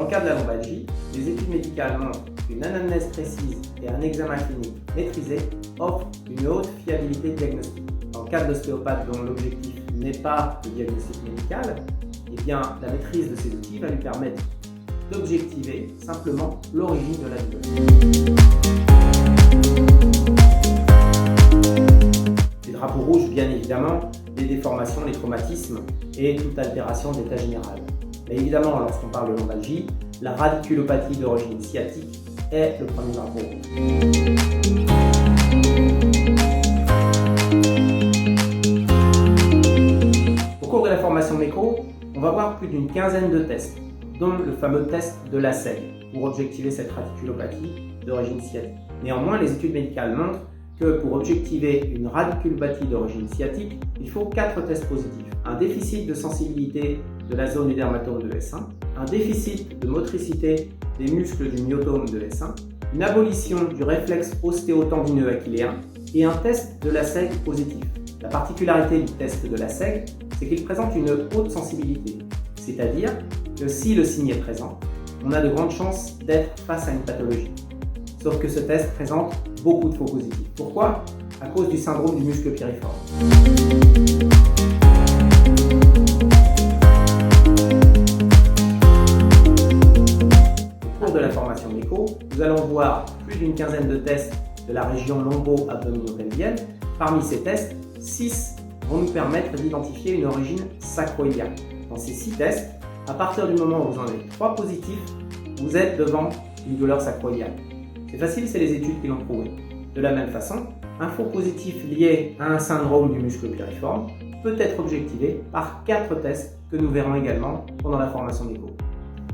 le cas de la lombalgie, les études médicales montrent qu'une anamnèse précise et un examen clinique maîtrisé offrent une haute fiabilité de diagnostic. Dans le cas de l'ostéopathe dont l'objectif n'est pas le diagnostic médical, eh bien, la maîtrise de ces outils va lui permettre d'objectiver simplement l'origine de la douleur. Les drapeaux rouges, bien évidemment, les déformations, les traumatismes et toute altération d'état général. Mais évidemment, lorsqu'on parle de lombalgie, la radiculopathie d'origine sciatique est le premier drapeau rouge. Au cours de la formation méco, on va voir plus d'une quinzaine de tests, dont le fameux test de la SEG, pour objectiver cette radiculopathie d'origine sciatique. Néanmoins, les études médicales montrent que pour objectiver une radiculopathie d'origine sciatique, il faut 4 tests positifs. Un déficit de sensibilité de la zone du dermatome de S1, un déficit de motricité des muscles du myotome de S1, une abolition du réflexe ostéotendineux achilléen et un test de la SEG positif. La particularité du test de la SEG, c'est qu'il présente une haute sensibilité, c'est-à-dire que si le signe est présent, on a de grandes chances d'être face à une pathologie. Sauf que ce test présente beaucoup de faux positifs. Pourquoi ? À cause du syndrome du muscle piriforme. Au cours de la formation méco, nous allons voir plus d'une quinzaine de tests de la région lombo-abdominopelvienne. Parmi ces tests, 6 vont nous permettre d'identifier une origine sacro-iliaque. Dans ces 6 tests, à partir du moment où vous en avez 3 positifs, vous êtes devant une douleur sacro-iliaque. C'est facile, c'est les études qui l'ont prouvé. De la même façon, un faux positif lié à un syndrome du muscle piriforme peut être objectivé par 4 tests que nous verrons également pendant la formation méco.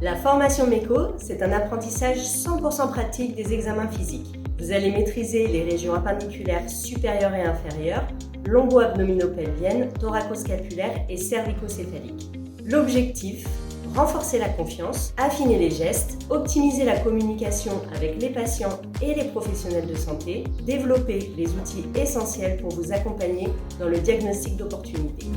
La formation méco, c'est un apprentissage 100% pratique des examens physiques. Vous allez maîtriser les régions appendiculaires supérieures et inférieures, lombo-abdominopelvienne, thoraco-scapulaire et cervico-céphalique. L'objectif, renforcer la confiance, affiner les gestes, optimiser la communication avec les patients et les professionnels de santé, développer les outils essentiels pour vous accompagner dans le diagnostic d'opportunité.